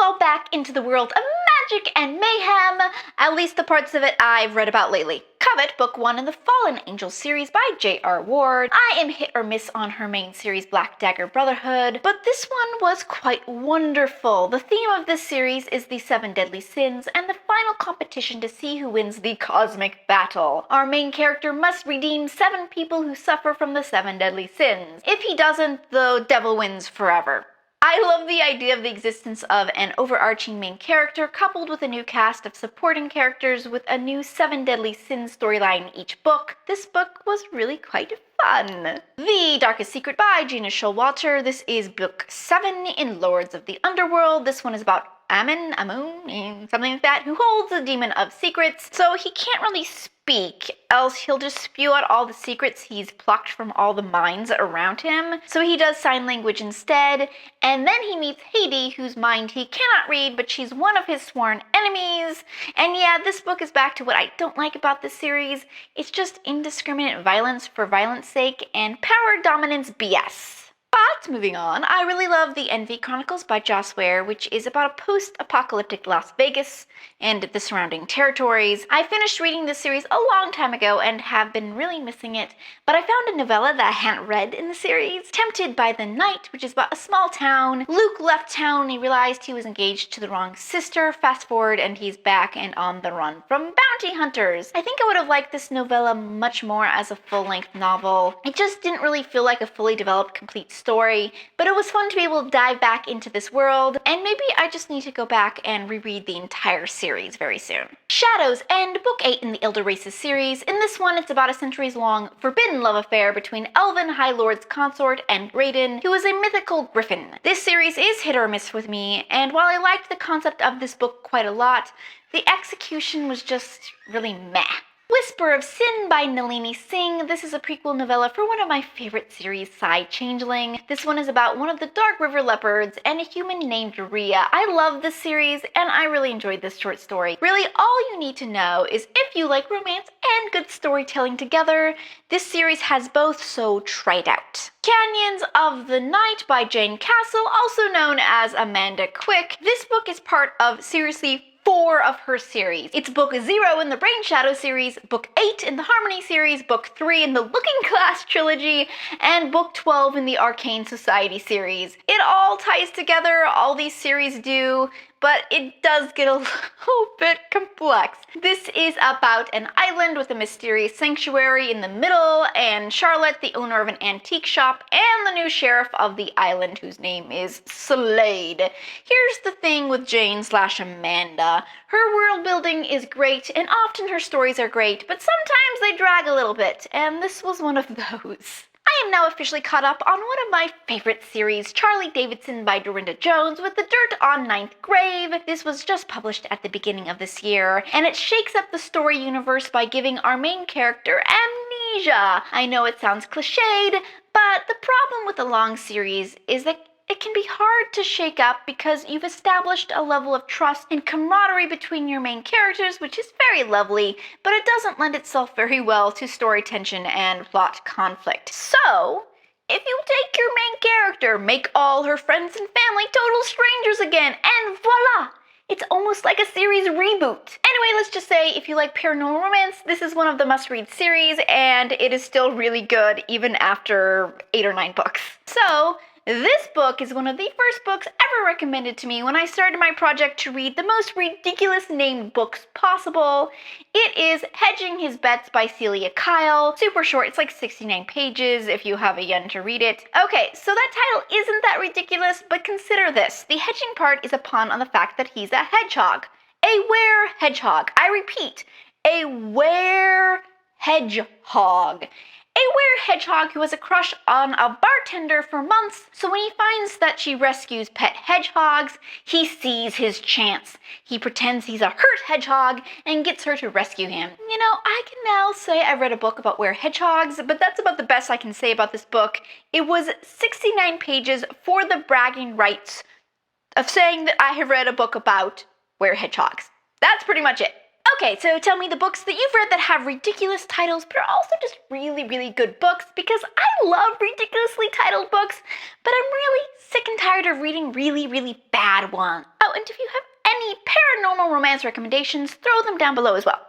all back into the world of magic and mayhem, at least the parts of it I've read about lately. Covet, Book 1 in the Fallen Angels series by J.R. Ward. I am hit or miss on her main series Black Dagger Brotherhood, but this one was quite wonderful. The theme of this series is the 7 deadly sins and the final competition to see who wins the cosmic battle. Our main character must redeem 7 people who suffer from the 7 deadly sins. If he doesn't, the devil wins forever. I love the idea of the existence of an overarching main character coupled with a new cast of supporting characters with a new 7 deadly sins storyline in each book. This book was really quite fun. The Darkest Secret by Gina Showalter. This is book 7 in Lords of the Underworld. This one is about Amun, something like that, who holds the Demon of Secrets. So he can't really speak, else he'll just spew out all the secrets he's plucked from all the minds around him. So he does sign language instead, and then he meets Haiti, whose mind he cannot read, but she's one of his sworn enemies. And yeah, this book is back to what I don't like about this series. It's just indiscriminate violence for violence sake and power dominance BS. But moving on, I really love TheEnv Chronicles by Joss Ware, which is about a post-apocalyptic Las Vegas and the surrounding territories. I finished reading this series a long time ago and have been really missing it, but I found a novella that I hadn't read in the series, Tempted by the Night, which is about a small town. Luke left town and he realized he was engaged to the wrong sister. Fast forward and he's back and on the run from bounty hunters. I think I would have liked this novella much more as a full-length novel. It just didn't really feel like a fully developed, complete story, but it was fun to be able to dive back into this world, and maybe I just need to go back and reread the entire series very soon. Shadows End, Book 8 in the Elder Races series. In this one, it's about a centuries-long forbidden love affair between Elven High Lord's consort and Raiden, who is a mythical griffin. This series is hit or miss with me, and while I liked the concept of this book quite a lot, the execution was just really meh. Whisper of Sin by Nalini Singh. This is a prequel novella for one of my favorite series, Psy Changeling. This one is about one of the Dark River Leopards and a human named Rhea. I love this series and I really enjoyed this short story. Really, all you need to know is if you like romance and good storytelling together, this series has both, so try it out. Canyons of the Night by Jane Castle, also known as Amanda Quick. This book is part of seriously 4 of her series. It's book 0 in the Brain Shadow series, book 8 in the Harmony series, book 3 in the Looking Glass trilogy, and book 12 in the Arcane Society series. It all ties together, all these series do, but it does get a little bit complex. This is about an island with a mysterious sanctuary in the middle, and Charlotte, the owner of an antique shop, and the new sheriff of the island, whose name is Slade. Here's the thing with Jane/Amanda. Her world building is great, and often her stories are great, but sometimes they drag a little bit, and this was one of those. I am now officially caught up on one of my favorite series, Charlie Davidson by Dorinda Jones, with The Dirt on Ninth Grave. This was just published at the beginning of this year, and it shakes up the story universe by giving our main character amnesia. I know it sounds cliched, but the problem with the long series is that it can be hard to shake up because you've established a level of trust and camaraderie between your main characters, which is very lovely, but it doesn't lend itself very well to story tension and plot conflict. So, if you take your main character, make all her friends and family total strangers again, and voila! It's almost like a series reboot. Anyway, let's just say if you like paranormal romance, this is one of the must-read series, and it is still really good even after 8 or 9 books. So, this book is one of the first books ever recommended to me when I started my project to read the most ridiculous named books possible. It is Hedging His Bets by Celia Kyle. Super short, it's like 69 pages if you have a yen to read it. Okay, so that title isn't that ridiculous, but consider this. The hedging part is a pun on the fact that he's a hedgehog. A were-hedgehog. I repeat, a were-hedgehog. A were-hedgehog who has a crush on a bartender for months, so when he finds that she rescues pet hedgehogs, he sees his chance. He pretends he's a hurt hedgehog and gets her to rescue him. You know, I can now say I read a book about were-hedgehogs, but that's about the best I can say about this book. It was 69 pages for the bragging rights of saying that I have read a book about were-hedgehogs. That's pretty much it. Okay, so tell me the books that you've read that have ridiculous titles, but are also just really, really good books, because I love ridiculously titled books, but I'm really sick and tired of reading really, really bad ones. Oh, and if you have any paranormal romance recommendations, throw them down below as well.